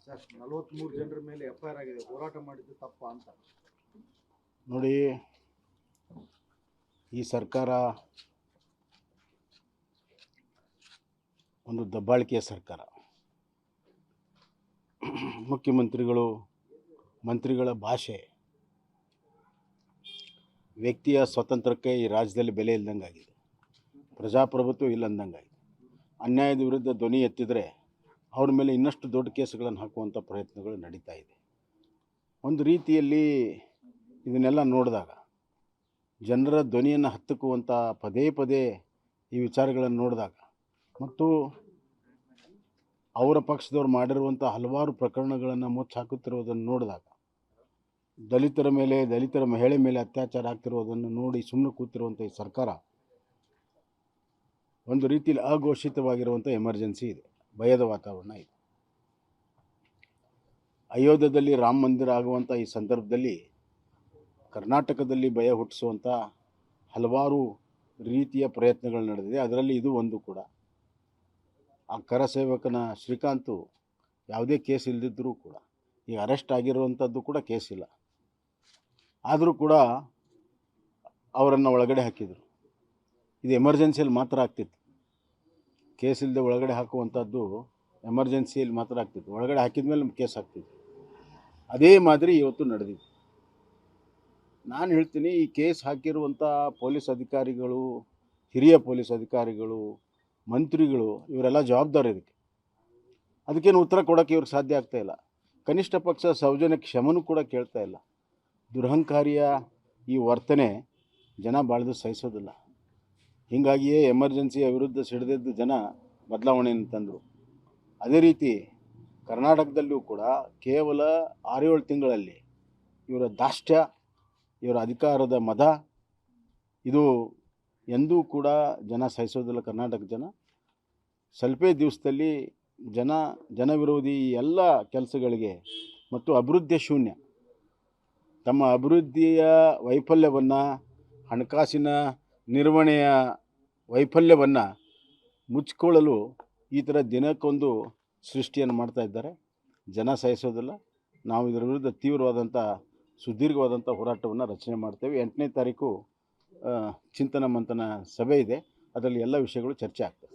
Sir 43 ಜನರ ಮೇಲೆ FIR ಆಗಿದೆ, ಹೋರಾಟ ಮಾಡಿದ್ದು ತಪ್ಪಾ ಅಂತ. ನೋಡಿ, ಈ ಸರ್ಕಾರ ಒಂದು ದಬ್ಬಾಳಿಕೆಯ ಸರ್ಕಾರ. ಮುಖ್ಯಮಂತ್ರಿಗಳು, ಮಂತ್ರಿಗಳ ಭಾಷೆ, ವ್ಯಕ್ತಿಯ ಸ್ವಾತಂತ್ರ್ಯಕ್ಕೆ ಈ ರಾಜ್ಯದಲ್ಲಿ ಬೆಲೆ ಇಲ್ಲದಂಗಾಗಿದೆ. ಪ್ರಜಾಪ್ರಭುತ್ವ ಇಲ್ಲಂದಂಗಾಗಿದೆ. ಅನ್ಯಾಯದ ವಿರುದ್ಧ ಧ್ವನಿ ಎತ್ತಿದರೆ ಅವ್ರ ಮೇಲೆ ಇನ್ನಷ್ಟು ದೊಡ್ಡ ಕೇಸುಗಳನ್ನು ಹಾಕುವಂಥ ಪ್ರಯತ್ನಗಳು ನಡೀತಾ ಇದೆ. ಒಂದು ರೀತಿಯಲ್ಲಿ ಇದನ್ನೆಲ್ಲ ನೋಡಿದಾಗ, ಜನರ ಧ್ವನಿಯನ್ನು ಹತ್ತುಕುವಂಥ ಪದೇ ಪದೇ ಈ ವಿಚಾರಗಳನ್ನು ನೋಡಿದಾಗ, ಮತ್ತು ಅವರ ಪಕ್ಷದವ್ರು ಮಾಡಿರುವಂಥ ಹಲವಾರು ಪ್ರಕರಣಗಳನ್ನು ಮುಚ್ಚಾಕುತ್ತಿರುವುದನ್ನು ನೋಡಿದಾಗ, ದಲಿತರ ಮೇಲೆ, ದಲಿತರ ಮಹಿಳೆ ಮೇಲೆ ಅತ್ಯಾಚಾರ ಆಗ್ತಿರೋದನ್ನು ನೋಡಿ ಸುಮ್ಮನೆ ಕೂತಿರುವಂಥ ಈ ಸರ್ಕಾರ ಒಂದು ರೀತಿಯಲ್ಲಿ ಅಘೋಷಿತವಾಗಿರುವಂಥ ಎಮರ್ಜೆನ್ಸಿ ಇದೆ, ಭಯದ ವಾತಾವರಣ ಇದೆ. ಅಯೋಧ್ಯದಲ್ಲಿ ರಾಮ ಮಂದಿರ ಆಗುವಂಥ ಈ ಸಂದರ್ಭದಲ್ಲಿ ಕರ್ನಾಟಕದಲ್ಲಿ ಭಯ ಹುಟ್ಟಿಸುವಂಥ ಹಲವಾರು ರೀತಿಯ ಪ್ರಯತ್ನಗಳು ನಡೆದಿದೆ. ಅದರಲ್ಲಿ ಇದು ಒಂದು ಕೂಡ. ಆ ಕರಸೇವಕನ ಶ್ರೀಕಾಂತು ಯಾವುದೇ ಕೇಸ್ ಇಲ್ಲದಿದ್ದರೂ ಕೂಡ, ಈಗ ಅರೆಸ್ಟ್ ಆಗಿರುವಂಥದ್ದು ಕೂಡ ಕೇಸ್ ಇಲ್ಲ, ಆದರೂ ಕೂಡ ಅವರನ್ನು ಒಳಗಡೆ ಹಾಕಿದರು. ಇದು ಎಮರ್ಜೆನ್ಸಿಯಲ್ಲಿ ಮಾತ್ರ ಆಗ್ತಿತ್ತು. ಕೇಸ್ ಇಲ್ಲದೆ ಒಳಗಡೆ ಹಾಕುವಂಥದ್ದು ಎಮರ್ಜೆನ್ಸಿಯಲ್ಲಿ ಮಾತ್ರ ಆಗ್ತಿತ್ತು. ಒಳಗಡೆ ಹಾಕಿದ ಮೇಲೆ ಕೇಸ್ ಆಗ್ತಿತ್ತು. ಅದೇ ಮಾದರಿ ಇವತ್ತು ನಡೆದಿದೆ. ನಾನು ಹೇಳ್ತೀನಿ, ಈ ಕೇಸ್ ಹಾಕಿರುವಂಥ ಪೊಲೀಸ್ ಅಧಿಕಾರಿಗಳು, ಹಿರಿಯ ಪೊಲೀಸ್ ಅಧಿಕಾರಿಗಳು, ಮಂತ್ರಿಗಳು, ಇವರೆಲ್ಲ ಜವಾಬ್ದಾರಿ ಇದಕ್ಕೆ. ಅದಕ್ಕೇನು ಉತ್ತರ ಕೊಡೋಕ್ಕೆ ಇವ್ರಿಗೆ ಸಾಧ್ಯ ಆಗ್ತಾಯಿಲ್ಲ. ಕನಿಷ್ಠ ಪಕ್ಷ ಸೌಜನ್ಯ ಕ್ಷಮನೂ ಕೂಡ ಕೇಳ್ತಾ ಇಲ್ಲ. ದುರಹಂಕಾರಿಯ ಈ ವರ್ತನೆ ಜನ ಬಾಳ್ದು ಸಹಿಸೋದಿಲ್ಲ. ಹೀಗಾಗಿಯೇ ಎಮರ್ಜೆನ್ಸಿಯ ವಿರುದ್ಧ ಸಿಡಿದೆದ್ದು ಜನ ಬದಲಾವಣೆಯನ್ನು ತಂದರು. ಅದೇ ರೀತಿ ಕರ್ನಾಟಕದಲ್ಲೂ ಕೂಡ ಕೇವಲ 6-7 ತಿಂಗಳಲ್ಲಿ ಇವರ ದಾಷ್ಟ್ಯ, ಇವರ ಅಧಿಕಾರದ ಮದ, ಇದು ಎಂದೂ ಕೂಡ ಜನ ಸಹಿಸೋದಿಲ್ಲ. ಕರ್ನಾಟಕ ಜನ ಸ್ವಲ್ಪೇ ದಿವಸದಲ್ಲಿ ಜನವಿರೋಧಿ ಎಲ್ಲ ಕೆಲಸಗಳಿಗೆ ಮತ್ತು ಅಭಿವೃದ್ಧಿಯ ಶೂನ್ಯ, ತಮ್ಮ ಅಭಿವೃದ್ಧಿಯ ವೈಫಲ್ಯವನ್ನು, ಹಣಕಾಸಿನ ನಿರ್ವಹಣೆಯ ವೈಫಲ್ಯವನ್ನು ಮುಚ್ಚಿಕೊಳ್ಳಲು ಈ ಥರ ದಿನಕ್ಕೊಂದು ಸೃಷ್ಟಿಯನ್ನು ಮಾಡ್ತಾ ಇದ್ದಾರೆ. ಜನ ಸಹಿಸೋದಿಲ್ಲ. ನಾವು ಇದರ ವಿರುದ್ಧ ತೀವ್ರವಾದಂಥ ಸುದೀರ್ಘವಾದಂಥ ಹೋರಾಟವನ್ನು ರಚನೆ ಮಾಡ್ತೇವೆ. 8ನೇ ತಾರೀಕು ಚಿಂತನ ಮಂಥನ ಸಭೆ ಇದೆ. ಅದರಲ್ಲಿ ಎಲ್ಲ ವಿಷಯಗಳು ಚರ್ಚೆ ಆಗ್ತವೆ.